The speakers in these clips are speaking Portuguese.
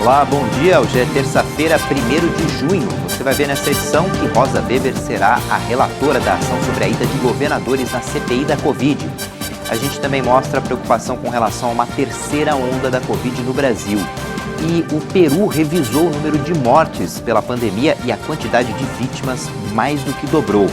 Olá, bom dia. Hoje é terça-feira, 1º de junho. Você vai ver nessa edição que Rosa Weber será a relatora da ação sobre a ida de governadores na CPI da Covid. A gente também mostra a preocupação com relação a uma terceira onda da Covid no Brasil. E o Peru revisou o número de mortes pela pandemia e a quantidade de vítimas mais do que dobrou.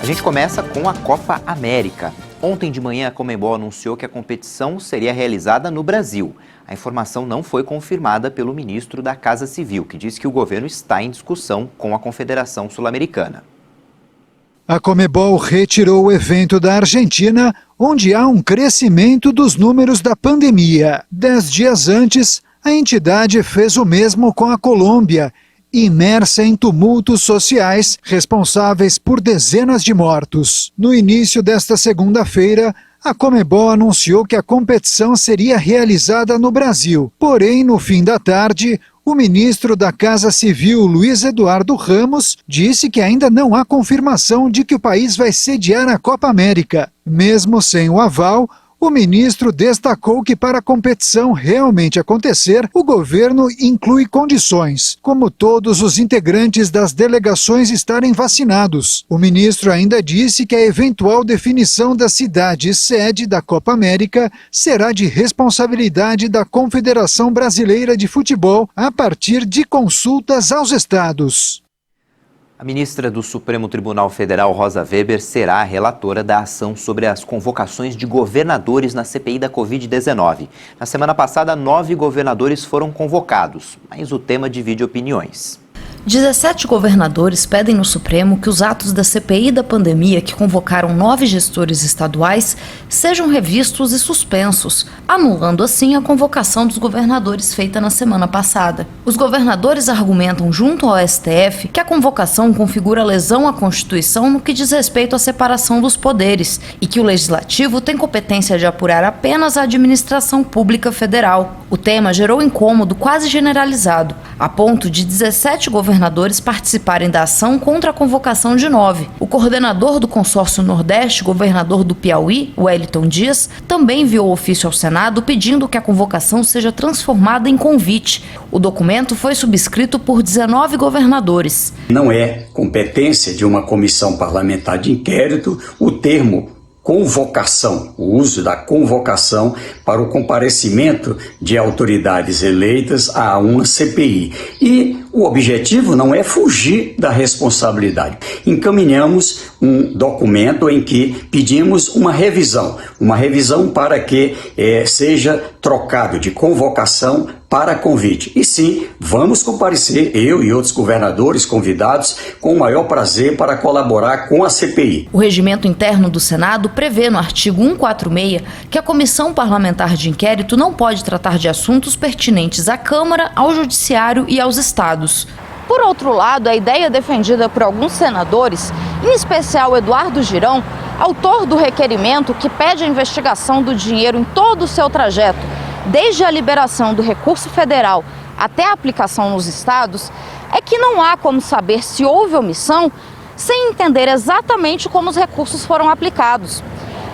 A gente começa com a Copa América. Ontem de manhã, a Conmebol anunciou que a competição seria realizada no Brasil. A informação não foi confirmada pelo ministro da Casa Civil, que disse que o governo está em discussão com a Confederação Sul-Americana. A Conmebol retirou o evento da Argentina, onde há um crescimento dos números da pandemia. 10 dias antes, a entidade fez o mesmo com a Colômbia, imersa em tumultos sociais responsáveis por dezenas de mortos. No início desta segunda-feira, a Conmebol anunciou que a competição seria realizada no Brasil. Porém, no fim da tarde, o ministro da Casa Civil, Luiz Eduardo Ramos, disse que ainda não há confirmação de que o país vai sediar a Copa América. Mesmo sem o aval, o ministro destacou que para a competição realmente acontecer, o governo inclui condições, como todos os integrantes das delegações estarem vacinados. O ministro ainda disse que a eventual definição da cidade sede da Copa América será de responsabilidade da Confederação Brasileira de Futebol a partir de consultas aos estados. A ministra do Supremo Tribunal Federal, Rosa Weber, será a relatora da ação sobre as convocações de governadores na CPI da Covid-19. Na semana passada, 9 governadores foram convocados, mas o tema divide opiniões. 17 governadores pedem no Supremo que os atos da CPI da pandemia que convocaram 9 gestores estaduais sejam revistos e suspensos, anulando assim a convocação dos governadores feita na semana passada. Os governadores argumentam junto ao STF que a convocação configura lesão à Constituição no que diz respeito à separação dos poderes e que o Legislativo tem competência de apurar apenas a administração pública federal. O tema gerou incômodo quase generalizado, a ponto de 17 governadores participarem da ação contra a convocação de 9. O coordenador do Consórcio Nordeste, governador do Piauí, Wellington Dias, também enviou ofício ao Senado pedindo que a convocação seja transformada em convite. O documento foi subscrito por 19 governadores. Não é competência de uma comissão parlamentar de inquérito o termo convocação, o uso da convocação para o comparecimento de autoridades eleitas a uma CPI. E o objetivo não é fugir da responsabilidade. Encaminhamos um documento em que pedimos uma revisão para que seja trocado de convocação para convite. E sim, vamos comparecer, eu e outros governadores convidados, com o maior prazer para colaborar com a CPI. O regimento interno do Senado prevê no artigo 146 que a Comissão Parlamentar de Inquérito não pode tratar de assuntos pertinentes à Câmara, ao Judiciário e aos Estados. Por outro lado, a ideia defendida por alguns senadores, em especial Eduardo Girão, autor do requerimento que pede a investigação do dinheiro em todo o seu trajeto, desde a liberação do recurso federal até a aplicação nos estados, é que não há como saber se houve omissão sem entender exatamente como os recursos foram aplicados.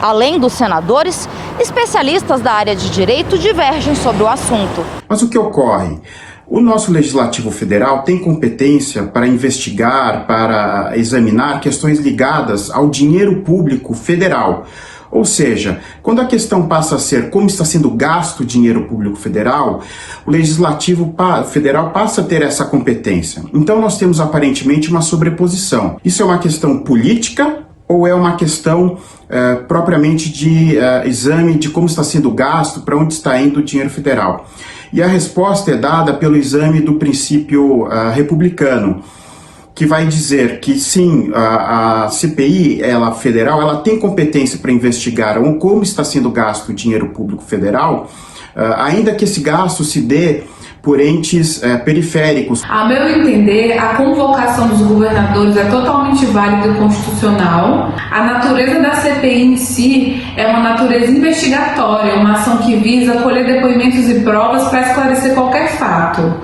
Além dos senadores, especialistas da área de direito divergem sobre o assunto. Mas o que ocorre? O nosso Legislativo Federal tem competência para investigar, para examinar questões ligadas ao dinheiro público federal. Ou seja, quando a questão passa a ser como está sendo gasto o dinheiro público federal, o Legislativo Federal passa a ter essa competência. Então nós temos aparentemente uma sobreposição. Isso é uma questão política ou é uma questão propriamente de exame de como está sendo gasto, para onde está indo o dinheiro federal? E a resposta é dada pelo exame do princípio republicano, que vai dizer que sim, a CPI federal ela tem competência para investigar como está sendo gasto o dinheiro público federal, ainda que esse gasto se dê por entes periféricos. A meu entender, a convocação dos governadores é totalmente válida e constitucional. A natureza da CPI em si é uma natureza investigatória, uma ação que visa colher depoimentos e provas para esclarecer qualquer fato.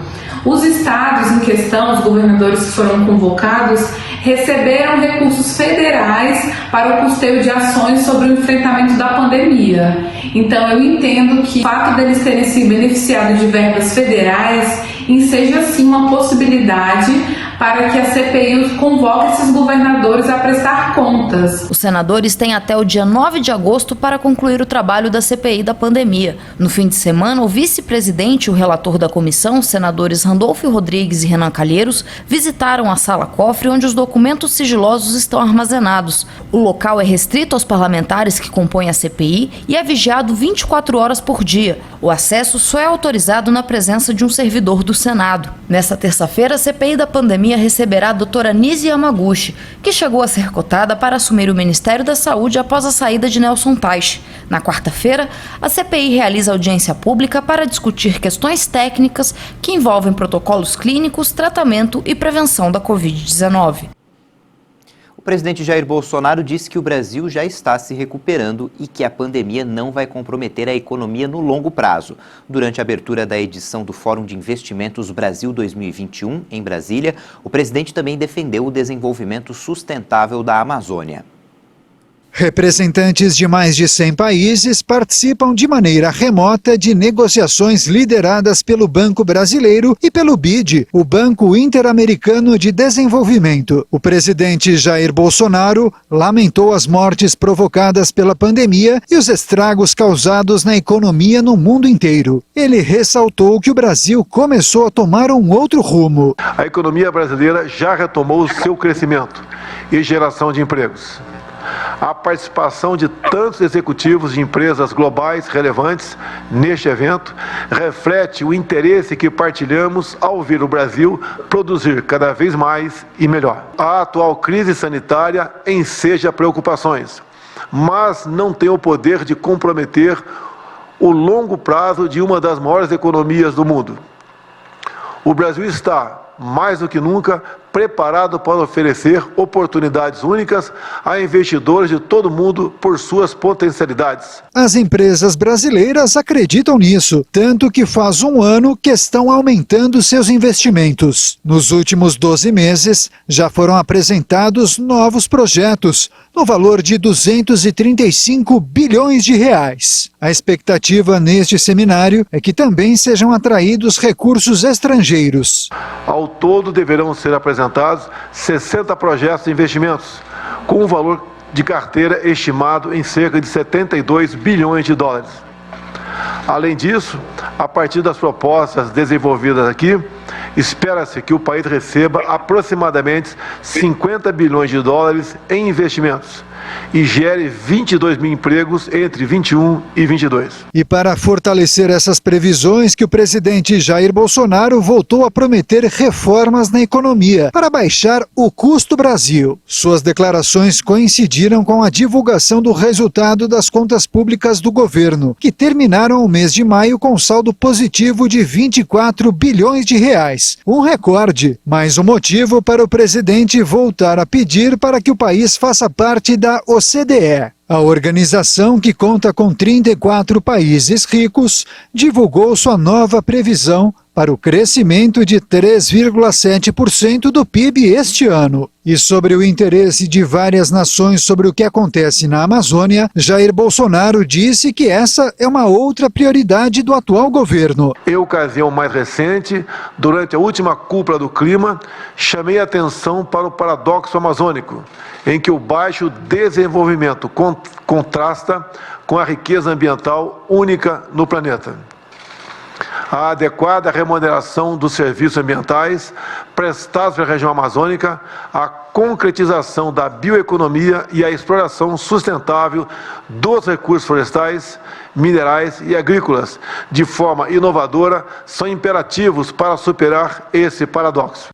Os estados em questão, os governadores que foram convocados, receberam recursos federais para o custeio de ações sobre o enfrentamento da pandemia. Então, eu entendo que o fato deles terem se beneficiado de verbas federais enseja, sim, uma possibilidade para que a CPI convoque esses governadores a prestar contas. Os senadores têm até o dia 9 de agosto para concluir o trabalho da CPI da pandemia. No fim de semana, o vice-presidente e o relator da comissão, os senadores Randolfo Rodrigues e Renan Calheiros, visitaram a sala cofre onde os documentos sigilosos estão armazenados. O local é restrito aos parlamentares que compõem a CPI e é vigiado 24 horas por dia. O acesso só é autorizado na presença de um servidor do Senado. Nesta terça-feira, a CPI da pandemia receberá a doutora Nise Yamaguchi, que chegou a ser cotada para assumir o Ministério da Saúde após a saída de Nelson Teich. Na quarta-feira, a CPI realiza audiência pública para discutir questões técnicas que envolvem protocolos clínicos, tratamento e prevenção da Covid-19. O presidente Jair Bolsonaro disse que o Brasil já está se recuperando e que a pandemia não vai comprometer a economia no longo prazo. Durante a abertura da edição do Fórum de Investimentos Brasil 2021, em Brasília, o presidente também defendeu o desenvolvimento sustentável da Amazônia. Representantes de mais de 100 países participam de maneira remota de negociações lideradas pelo Banco Brasileiro e pelo BID, o Banco Interamericano de Desenvolvimento. O presidente Jair Bolsonaro lamentou as mortes provocadas pela pandemia e os estragos causados na economia no mundo inteiro. Ele ressaltou que o Brasil começou a tomar um outro rumo. A economia brasileira já retomou seu crescimento e geração de empregos. A participação de tantos executivos de empresas globais relevantes neste evento reflete o interesse que partilhamos ao ver o Brasil produzir cada vez mais e melhor. A atual crise sanitária enseja preocupações, mas não tem o poder de comprometer o longo prazo de uma das maiores economias do mundo. O Brasil está, mais do que nunca, preparado para oferecer oportunidades únicas a investidores de todo o mundo por suas potencialidades. As empresas brasileiras acreditam nisso, tanto que faz um ano que estão aumentando seus investimentos. Nos últimos 12 meses, já foram apresentados novos projetos, no valor de 235 bilhões de reais. A expectativa neste seminário é que também sejam atraídos recursos estrangeiros. Ao todo, deverão ser apresentados 60 projetos de investimentos, com um valor de carteira estimado em cerca de 72 bilhões de dólares. Além disso, a partir das propostas desenvolvidas aqui, espera-se que o país receba aproximadamente 50 bilhões de dólares em investimentos e gere 22 mil empregos entre 21 e 22. E para fortalecer essas previsões que o presidente Jair Bolsonaro voltou a prometer reformas na economia para baixar o custo Brasil. Suas declarações coincidiram com a divulgação do resultado das contas públicas do governo, que terminaram o mês de maio com saldo positivo de 24 bilhões de reais. Um recorde, mais um motivo para o presidente voltar a pedir para que o país faça parte da OCDE. A organização, que conta com 34 países ricos, divulgou sua nova previsão para o crescimento de 3,7% do PIB este ano. E sobre o interesse de várias nações sobre o que acontece na Amazônia, Jair Bolsonaro disse que essa é uma outra prioridade do atual governo. Em ocasião mais recente, durante a última cúpula do clima, chamei a atenção para o paradoxo amazônico, em que o baixo desenvolvimento contrasta com a riqueza ambiental única no planeta. A adequada remuneração dos serviços ambientais prestados para a região amazônica, a concretização da bioeconomia e a exploração sustentável dos recursos florestais, minerais e agrícolas de forma inovadora são imperativos para superar esse paradoxo.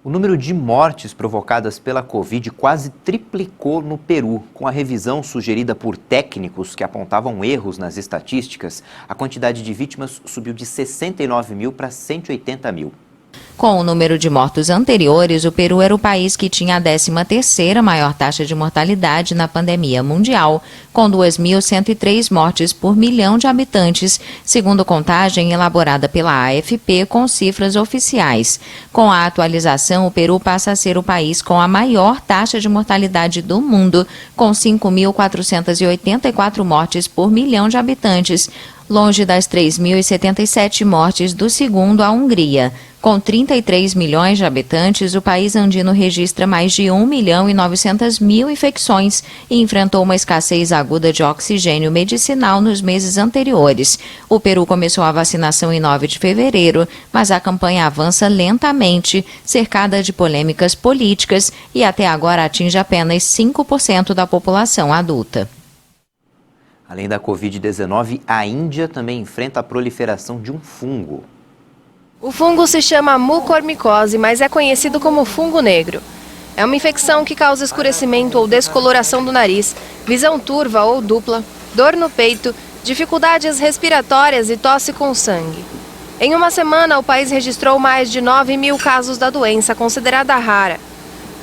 O número de mortes provocadas pela Covid quase triplicou no Peru. Com a revisão sugerida por técnicos que apontavam erros nas estatísticas, a quantidade de vítimas subiu de 69 mil para 180 mil. Com o número de mortos anteriores, o Peru era o país que tinha a 13ª maior taxa de mortalidade na pandemia mundial, com 2.103 mortes por milhão de habitantes, segundo contagem elaborada pela AFP com cifras oficiais. Com a atualização, o Peru passa a ser o país com a maior taxa de mortalidade do mundo, com 5.484 mortes por milhão de habitantes, longe das 3.077 mortes do segundo, a Hungria. Com 33 milhões de habitantes, o país andino registra mais de 1.900.000 infecções e enfrentou uma escassez aguda de oxigênio medicinal nos meses anteriores. O Peru começou a vacinação em 9 de fevereiro, mas a campanha avança lentamente, cercada de polêmicas políticas e até agora atinge apenas 5% da população adulta. Além da Covid-19, a Índia também enfrenta a proliferação de um fungo. O fungo se chama mucormicose, mas é conhecido como fungo negro. É uma infecção que causa escurecimento ou descoloração do nariz, visão turva ou dupla, dor no peito, dificuldades respiratórias e tosse com sangue. Em uma semana, o país registrou mais de 9.000 casos da doença, considerada rara.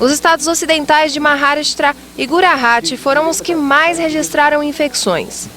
Os estados ocidentais de Maharashtra e Gujarat foram os que mais registraram infecções.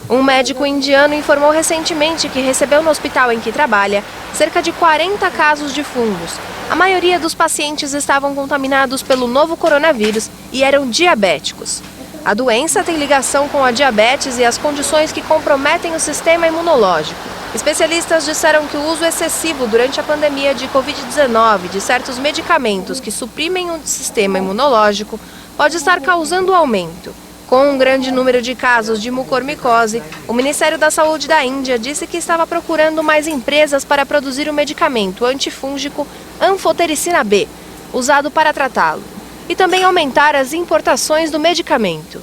Um médico indiano informou recentemente que recebeu no hospital em que trabalha cerca de 40 casos de fungos. A maioria dos pacientes estavam contaminados pelo novo coronavírus e eram diabéticos. A doença tem ligação com a diabetes e as condições que comprometem o sistema imunológico. Especialistas disseram que o uso excessivo durante a pandemia de Covid-19 de certos medicamentos que suprimem o sistema imunológico pode estar causando aumento. Com um grande número de casos de mucormicose, o Ministério da Saúde da Índia disse que estava procurando mais empresas para produzir o medicamento antifúngico anfotericina B, usado para tratá-lo, e também aumentar as importações do medicamento.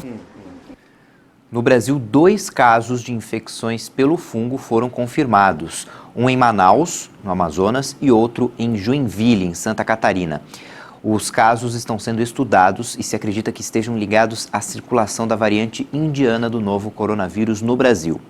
No Brasil, 2 casos de infecções pelo fungo foram confirmados. Um em Manaus, no Amazonas, e outro em Joinville, em Santa Catarina. Os casos estão sendo estudados e se acredita que estejam ligados à circulação da variante indiana do novo coronavírus no Brasil.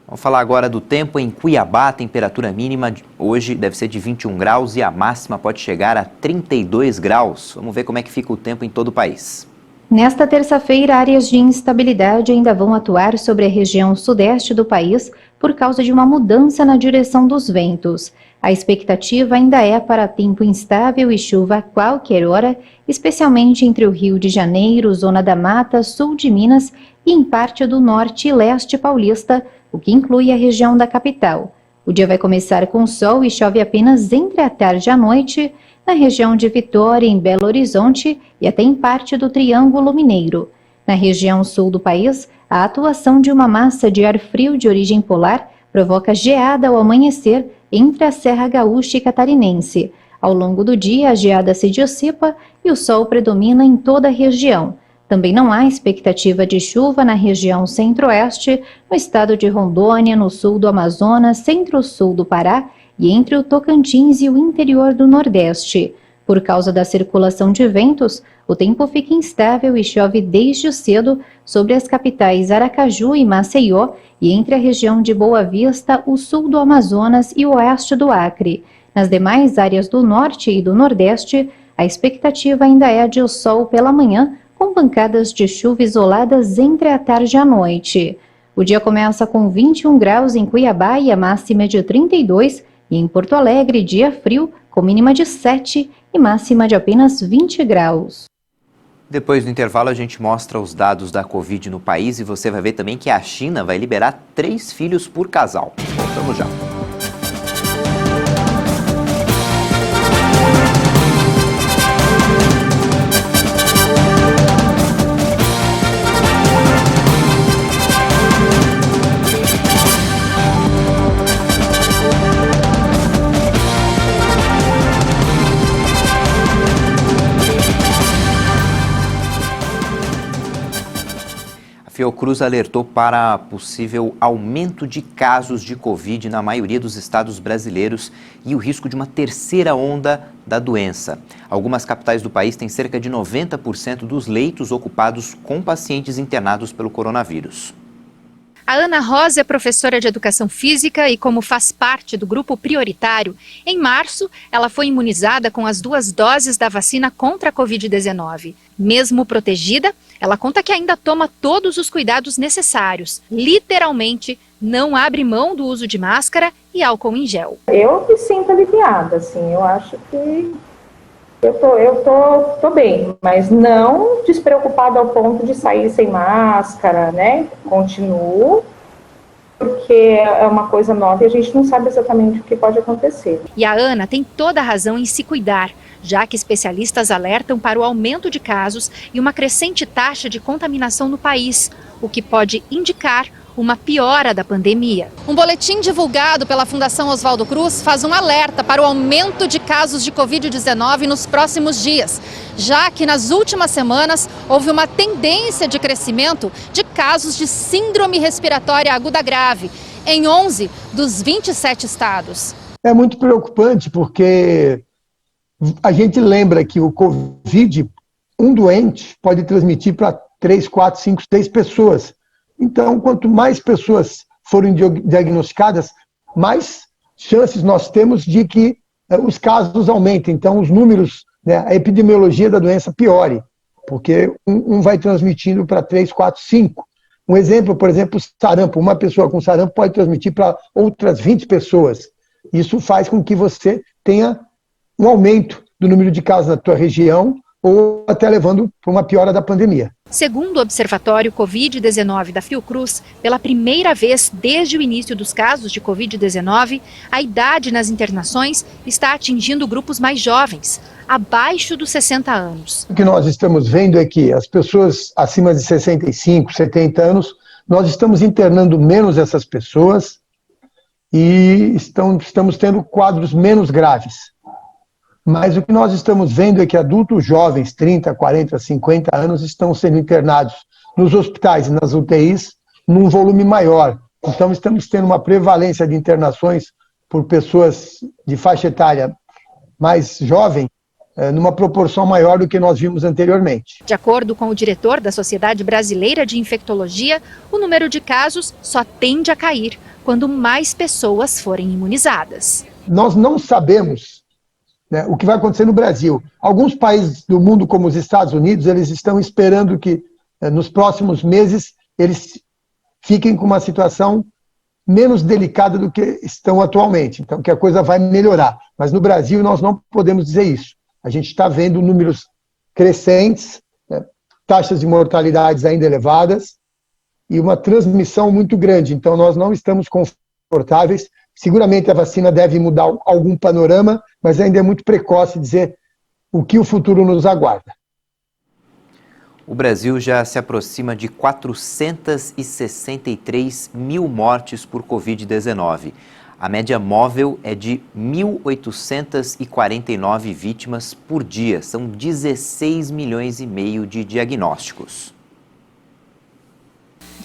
Vamos falar agora do tempo. Em Cuiabá, a temperatura mínima hoje deve ser de 21 graus e a máxima pode chegar a 32 graus. Vamos ver como é que fica o tempo em todo o país. Nesta terça-feira, áreas de instabilidade ainda vão atuar sobre a região sudeste do país por causa de uma mudança na direção dos ventos. A expectativa ainda é para tempo instável e chuva a qualquer hora, especialmente entre o Rio de Janeiro, Zona da Mata, sul de Minas e em parte do norte e leste paulista, o que inclui a região da capital. O dia vai começar com sol e chove apenas entre a tarde e a noite, na região de Vitória, em Belo Horizonte e até em parte do Triângulo Mineiro. Na região sul do país, a atuação de uma massa de ar frio de origem polar provoca geada ao amanhecer entre a Serra Gaúcha e Catarinense. Ao longo do dia, a geada se dissipa e o sol predomina em toda a região. Também não há expectativa de chuva na região centro-oeste, no estado de Rondônia, no sul do Amazonas, centro-sul do Pará e entre o Tocantins e o interior do Nordeste. Por causa da circulação de ventos, o tempo fica instável e chove desde cedo sobre as capitais Aracaju e Maceió e entre a região de Boa Vista, o sul do Amazonas e o oeste do Acre. Nas demais áreas do norte e do nordeste, a expectativa ainda é de sol pela manhã, com pancadas de chuva isoladas entre a tarde e a noite. O dia começa com 21 graus em Cuiabá e a máxima de 32, e em Porto Alegre, dia frio, com mínima de 7 e máxima de apenas 20 graus. Depois do intervalo, a gente mostra os dados da Covid no país e você vai ver também que a China vai liberar 3 filhos por casal. Voltamos já. A Fiocruz alertou para possível aumento de casos de Covid na maioria dos estados brasileiros e o risco de uma terceira onda da doença. Algumas capitais do país têm cerca de 90% dos leitos ocupados com pacientes internados pelo coronavírus. A Ana Rosa é professora de Educação Física e, como faz parte do grupo prioritário, em março ela foi imunizada com as 2 doses da vacina contra a Covid-19. Mesmo protegida, ela conta que ainda toma todos os cuidados necessários. Literalmente, não abre mão do uso de máscara e álcool em gel. Eu me sinto aliviada, assim, eu acho que eu tô bem, mas não despreocupada ao ponto de sair sem máscara, né? Continuo, porque é uma coisa nova e a gente não sabe exatamente o que pode acontecer. E a Ana tem toda a razão em se cuidar, já que especialistas alertam para o aumento de casos e uma crescente taxa de contaminação no país, o que pode indicar uma piora da pandemia. Um boletim divulgado pela Fundação Oswaldo Cruz faz um alerta para o aumento de casos de Covid-19 nos próximos dias, já que nas últimas semanas houve uma tendência de crescimento de casos de síndrome respiratória aguda grave em 11 dos 27 estados. É muito preocupante porque a gente lembra que o Covid, um doente pode transmitir para 3, 4, 5, 6 pessoas. Então, quanto mais pessoas forem diagnosticadas, mais chances nós temos de que os casos aumentem. Então, os números, né, a epidemiologia da doença piore, porque um vai transmitindo para 3, 4, 5. Um exemplo, por exemplo, sarampo. Uma pessoa com sarampo pode transmitir para outras 20 pessoas. Isso faz com que você tenha um aumento do número de casos na tua região ou até levando para uma piora da pandemia. Segundo o Observatório Covid-19 da Fiocruz, pela primeira vez desde o início dos casos de Covid-19, a idade nas internações está atingindo grupos mais jovens, abaixo dos 60 anos. O que nós estamos vendo é que as pessoas acima de 65, 70 anos, nós estamos internando menos essas pessoas e estamos tendo quadros menos graves. Mas o que nós estamos vendo é que adultos jovens, 30, 40, 50 anos, estão sendo internados nos hospitais e nas UTIs num volume maior. Então, estamos tendo uma prevalência de internações por pessoas de faixa etária mais jovem, numa proporção maior do que nós vimos anteriormente. De acordo com o diretor da Sociedade Brasileira de Infectologia, o número de casos só tende a cair quando mais pessoas forem imunizadas. Nós não sabemos o que vai acontecer no Brasil. Alguns países do mundo, como os Estados Unidos, eles estão esperando que nos próximos meses eles fiquem com uma situação menos delicada do que estão atualmente. Então, que a coisa vai melhorar. Mas no Brasil nós não podemos dizer isso. A gente está vendo números crescentes, taxas de mortalidades ainda elevadas e uma transmissão muito grande. Então, nós não estamos confortáveis. Seguramente a vacina deve mudar algum panorama, mas ainda é muito precoce dizer o que o futuro nos aguarda. O Brasil já se aproxima de 463 mil mortes por Covid-19. A média móvel é de 1.849 vítimas por dia. São 16 milhões e meio de diagnósticos.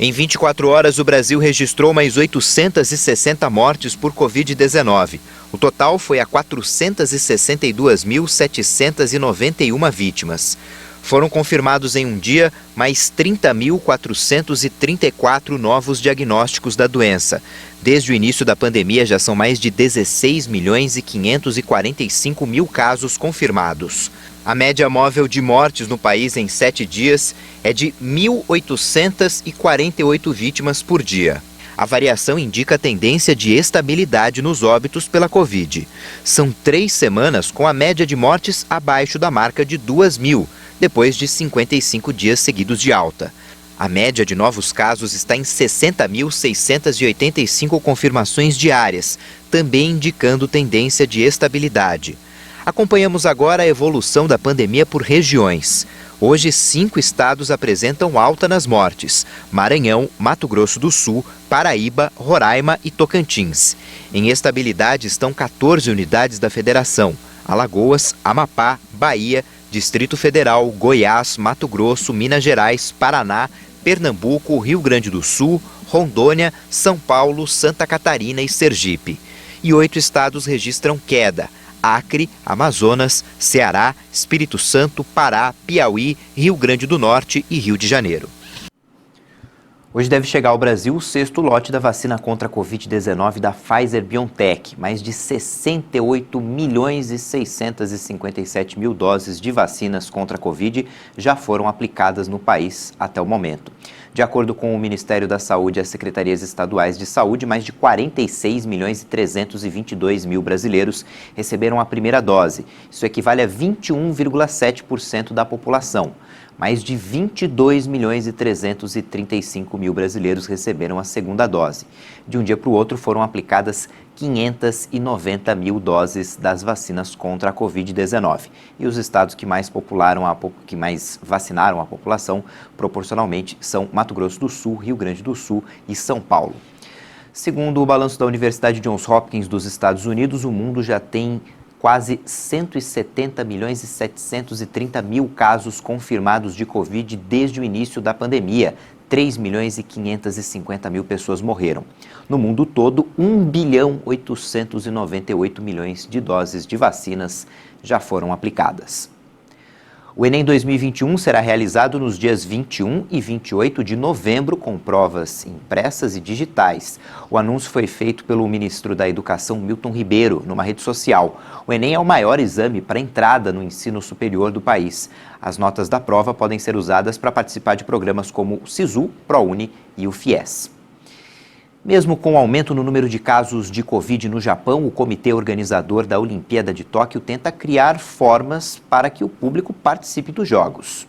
Em 24 horas, o Brasil registrou mais 860 mortes por Covid-19. O total foi a 462.791 vítimas. Foram confirmados em um dia mais 30.434 novos diagnósticos da doença. Desde o início da pandemia, já são mais de 16 milhões e 545 mil casos confirmados. A média móvel de mortes no país em 7 dias é de 1.848 vítimas por dia. A variação indica a tendência de estabilidade nos óbitos pela Covid. São 3 semanas com a média de mortes abaixo da marca de 2.000, depois de 55 dias seguidos de alta. A média de novos casos está em 60.685 confirmações diárias, também indicando tendência de estabilidade. Acompanhamos agora a evolução da pandemia por regiões. Hoje, 5 estados apresentam alta nas mortes: Maranhão, Mato Grosso do Sul, Paraíba, Roraima e Tocantins. Em estabilidade estão 14 unidades da federação: Alagoas, Amapá, Bahia, Distrito Federal, Goiás, Mato Grosso, Minas Gerais, Paraná, Pernambuco, Rio Grande do Sul, Rondônia, São Paulo, Santa Catarina e Sergipe. E 8 estados registram queda: Acre, Amazonas, Ceará, Espírito Santo, Pará, Piauí, Rio Grande do Norte e Rio de Janeiro. Hoje deve chegar ao Brasil o 6º lote da vacina contra a Covid-19 da Pfizer-BioNTech. Mais de 68.657.000 doses de vacinas contra a Covid já foram aplicadas no país até o momento. De acordo com o Ministério da Saúde e as secretarias estaduais de saúde, mais de 46.322.000 brasileiros receberam a primeira dose. Isso equivale a 21,7% da população. Mais de 22.335.000 brasileiros receberam a segunda dose. De um dia para o outro foram aplicadas 590.000 doses das vacinas contra a Covid-19. E os estados que mais vacinaram a população, proporcionalmente, são Mato Grosso do Sul, Rio Grande do Sul e São Paulo. Segundo o balanço da Universidade Johns Hopkins dos Estados Unidos, o mundo já tem quase 170.730.000 casos confirmados de Covid desde o início da pandemia. 3.550.000 pessoas morreram. No mundo todo, 1.898.000.000 de doses de vacinas já foram aplicadas. O Enem 2021 será realizado nos dias 21 e 28 de novembro, com provas impressas e digitais. O anúncio foi feito pelo ministro da Educação, Milton Ribeiro, numa rede social. O Enem é o maior exame para entrada no ensino superior do país. As notas da prova podem ser usadas para participar de programas como o SISU, ProUni e o FIES. Mesmo com o aumento no número de casos de Covid no Japão, o comitê organizador da Olimpíada de Tóquio tenta criar formas para que o público participe dos Jogos.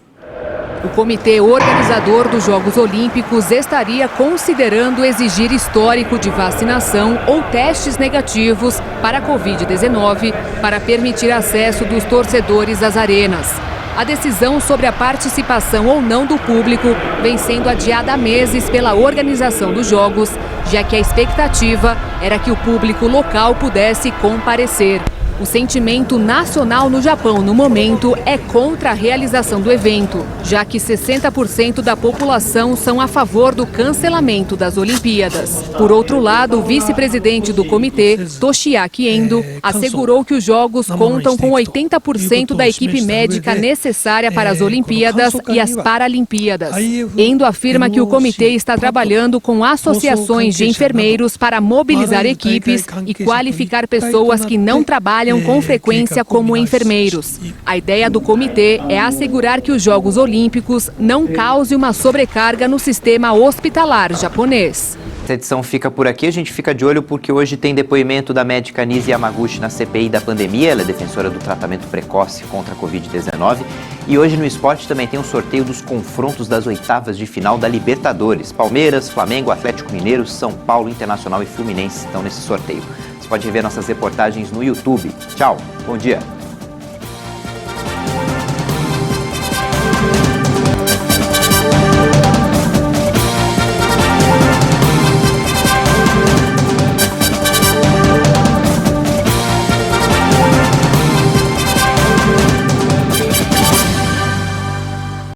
O comitê organizador dos Jogos Olímpicos estaria considerando exigir histórico de vacinação ou testes negativos para a Covid-19 para permitir acesso dos torcedores às arenas. A decisão sobre a participação ou não do público vem sendo adiada há meses pela organização dos Jogos, já que a expectativa era que o público local pudesse comparecer. O sentimento nacional no Japão, no momento, é contra a realização do evento, já que 60% da população são a favor do cancelamento das Olimpíadas. Por outro lado, o vice-presidente do comitê, Toshiaki Endo, assegurou que os Jogos contam com 80% da equipe médica necessária para as Olimpíadas e as Paralimpíadas. Endo afirma que o comitê está trabalhando com associações de enfermeiros para mobilizar equipes e qualificar pessoas que não trabalham com frequência como enfermeiros. A ideia do comitê é assegurar que os Jogos Olímpicos não causem uma sobrecarga no sistema hospitalar japonês. Essa edição fica por aqui, a gente fica de olho porque hoje tem depoimento da médica Nise Yamaguchi na CPI da pandemia, ela é defensora do tratamento precoce contra a Covid-19. E hoje no esporte também tem um sorteio dos confrontos das oitavas de final da Libertadores. Palmeiras, Flamengo, Atlético Mineiro, São Paulo, Internacional e Fluminense estão nesse sorteio. Você pode rever nossas reportagens no YouTube. Tchau, bom dia.